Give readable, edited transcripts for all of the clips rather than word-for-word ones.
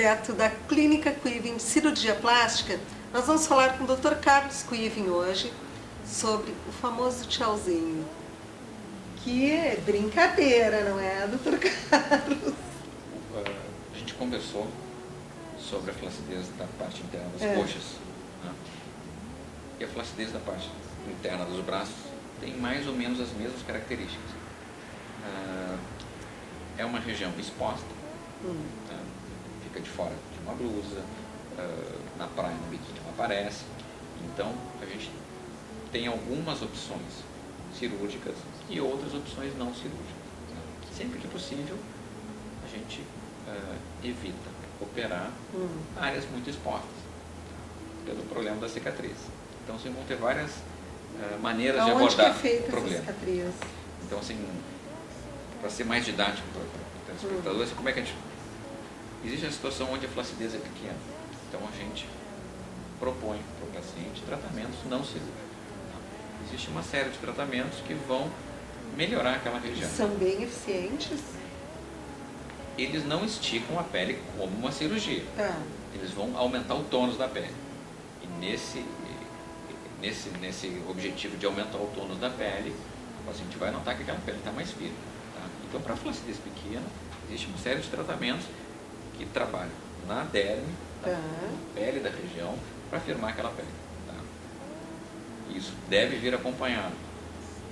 direto da Clínica Quivin Cirurgia Plástica. Nós vamos falar com o Dr. Carlos Quivin hoje sobre o famoso tchauzinho. Que é brincadeira, não é, Dr. Carlos? A gente conversou sobre a flacidez da parte interna das coxas, né? E a flacidez da parte interna dos braços tem mais ou menos as mesmas características. É uma região exposta, né? Fica de fora de uma blusa, na praia, no biquíni não aparece. Então a gente tem algumas opções cirúrgicas e outras opções não cirúrgicas, né? Sempre que possível a gente evita operar áreas muito expostas, pelo problema da cicatriz. Então vocês vão ter várias maneiras de abordar o problema. Então, assim, para ser mais didático para o telespectador, como é que a gente... Existe a situação onde a flacidez é pequena. Então a gente propõe para o paciente tratamentos não cirúrgicos. Existe uma série de tratamentos que vão melhorar aquela região. São bem eficientes? Eles não esticam a pele como uma cirurgia. Eles vão aumentar o tônus da pele. E nesse objetivo de aumentar o tônus da pele, o paciente vai notar que aquela pele está mais firme. Tá? Então, para a flacidez pequena, existe uma série de tratamentos que trabalham na derme, na pele da região, para firmar aquela pele. Tá? Isso deve vir acompanhado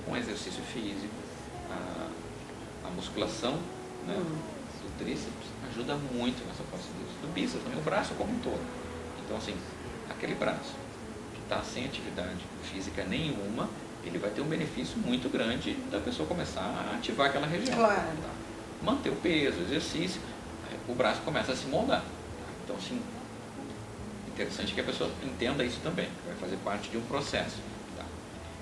com exercício físico, a musculação, né, do tríceps ajuda muito nessa flacidez, do bíceps também, o braço como um todo. Então, assim, aquele braço que está sem atividade física nenhuma, ele vai ter um benefício muito grande da pessoa começar a ativar aquela região. Claro. Tá? Manter o peso, o exercício, o braço começa a se moldar. Tá? Então, assim, interessante que a pessoa entenda isso também, que vai fazer parte de um processo. Tá?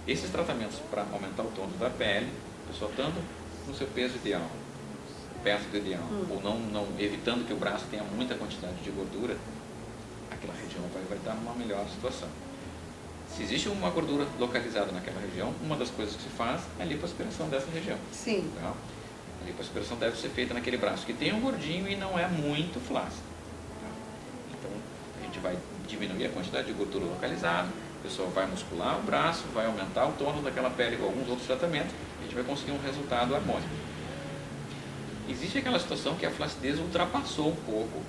Esses tratamentos para aumentar o tônus da pele, a pessoa estando no seu peso ideal, perto do ideal, ou não evitando que o braço tenha muita quantidade de gordura, aquela região vai estar numa melhor situação. Se existe uma gordura localizada naquela região, uma das coisas que se faz é a lipoaspiração dessa região. Sim. Tá? A lipoaspiração deve ser feita naquele braço que tem um gordinho e não é muito flácido. Tá? Então, a gente vai diminuir a quantidade de gordura localizada, a pessoa vai muscular o braço, vai aumentar o tônus daquela pele com alguns outros tratamentos, a gente vai conseguir um resultado harmônico. Existe aquela situação que a flacidez ultrapassou um pouco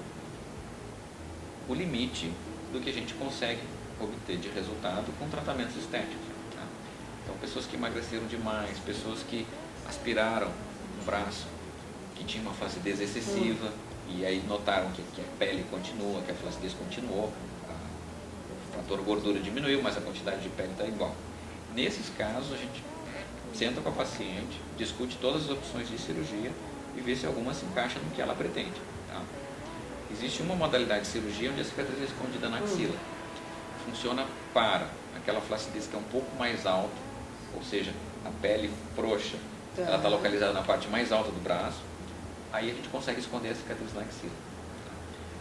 o limite do que a gente consegue obter de resultado com tratamentos estéticos. Tá? Então, pessoas que emagreceram demais, pessoas que aspiraram um braço que tinha uma flacidez excessiva e aí notaram que a pele continua, que a flacidez continuou, o fator gordura diminuiu, mas a quantidade de pele está igual. Nesses casos, a gente senta com a paciente, discute todas as opções de cirurgia e ver se alguma se encaixa no que ela pretende. Tá? Existe uma modalidade de cirurgia onde a cicatriz é escondida na axila. Funciona para aquela flacidez que é um pouco mais alta, ou seja, a pele frouxa, ela está localizada na parte mais alta do braço, aí a gente consegue esconder a cicatriz na axila. Tá?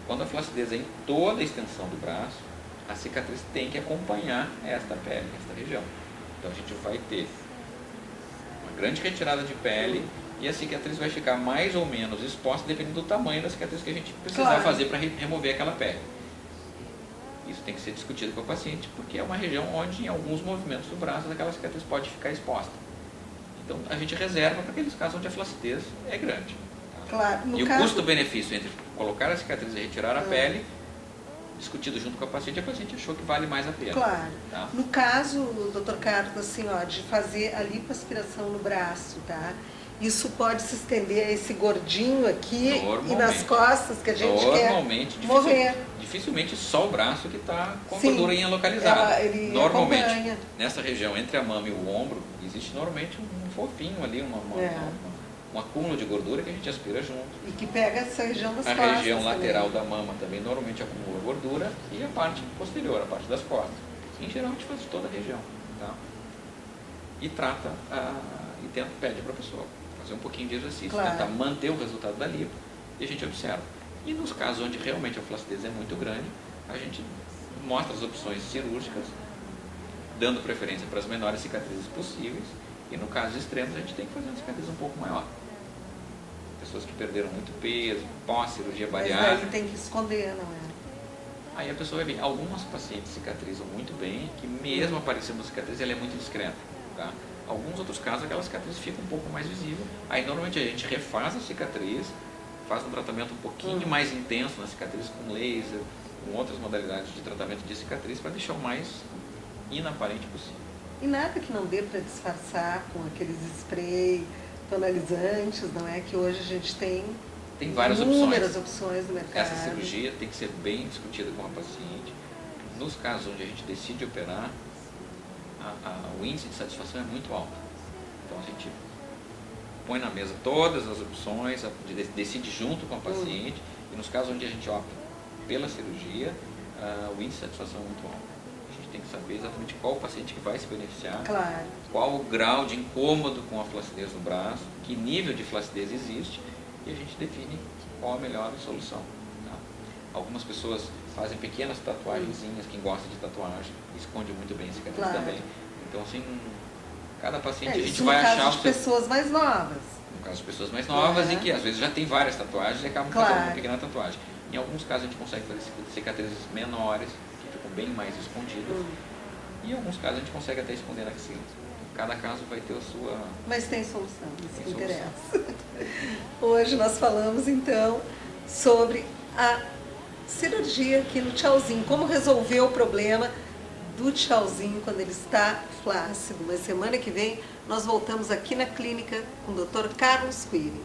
Quando a flacidez é em toda a extensão do braço, a cicatriz tem que acompanhar esta pele, esta região. Então a gente vai ter uma grande retirada de pele, e a cicatriz vai ficar mais ou menos exposta dependendo do tamanho da cicatriz que a gente precisar fazer para remover aquela pele. Isso tem que ser discutido com o paciente, porque é uma região onde em alguns movimentos do braço aquela cicatriz pode ficar exposta. Então a gente reserva para aqueles casos onde a flacidez é grande. Tá? Claro, e o custo-benefício entre colocar a cicatriz e retirar a pele, discutido junto com a paciente achou que vale mais a pena. Claro. Tá? No caso, Dr. Carlos, assim, ó, de fazer a lipoaspiração no braço, tá? Isso pode se estender a esse gordinho aqui e nas costas que a gente quer morrer. Dificilmente só o braço que está com a gordurinha localizada. Normalmente, acompanha. Nessa região entre a mama e o ombro, existe normalmente um fofinho ali, um acúmulo de gordura que a gente aspira junto. E que pega essa região das costas. A região lateral da mama também normalmente acumula gordura e a parte posterior, a parte das costas. Em geral, a gente faz toda a região. Tá? E trata, pede para a pessoa fazer um pouquinho de exercício, tentar manter o resultado da lipo e a gente observa. E nos casos onde realmente a flacidez é muito grande, a gente mostra as opções cirúrgicas, dando preferência para as menores cicatrizes possíveis, e no caso extremos a gente tem que fazer uma cicatriz um pouco maior. pessoas que perderam muito peso, pós-cirurgia Mas bariátrica. aí tem que esconder, não é? Aí a pessoa vai ver, algumas pacientes cicatrizam muito bem, que mesmo aparecendo cicatriz, ela é muito discreta, tá? Alguns outros casos, aquela cicatriz fica um pouco mais visível. Aí normalmente a gente refaz a cicatriz, faz um tratamento um pouquinho mais intenso na cicatriz, com laser, com outras modalidades de tratamento de cicatriz, para deixar o mais inaparente possível. E nada que não dê para disfarçar com aqueles spray tonalizantes, não é? Que hoje a gente tem Várias inúmeras opções no mercado. Essa cirurgia tem que ser bem discutida com a paciente. Nos casos onde a gente decide operar, o índice de satisfação é muito alto. Então a gente põe na mesa todas as opções, decide junto com a paciente, e nos casos onde a gente opta pela cirurgia, o índice de satisfação é muito alto. A gente tem que saber exatamente qual o paciente que vai se beneficiar, Claro. qual o grau de incômodo com a flacidez no braço, que nível de flacidez existe, e a gente define qual a melhor solução. Tá? Algumas pessoas fazem pequenas tatuagenzinhas, quem gosta de tatuagem, esconde muito bem a cicatriz Claro. também. Então, assim, cada paciente a gente isso vai no caso achar de o seu... pessoas mais novas. No caso de pessoas mais novas e que às vezes já tem várias tatuagens e acabam Claro. fazendo uma pequena tatuagem. Em alguns casos a gente consegue fazer cicatrizes menores, que ficam bem mais escondidas. E em alguns casos a gente consegue até esconder na axila. Cada caso vai ter a sua... Mas tem solução, isso Tem que solução. interessa. Hoje nós falamos então sobre a cirurgia aqui no tchauzinho, como resolver o problema do tchauzinho quando ele está flácido. Mas semana que vem nós voltamos aqui na clínica com o Dr. Carlos Quiring.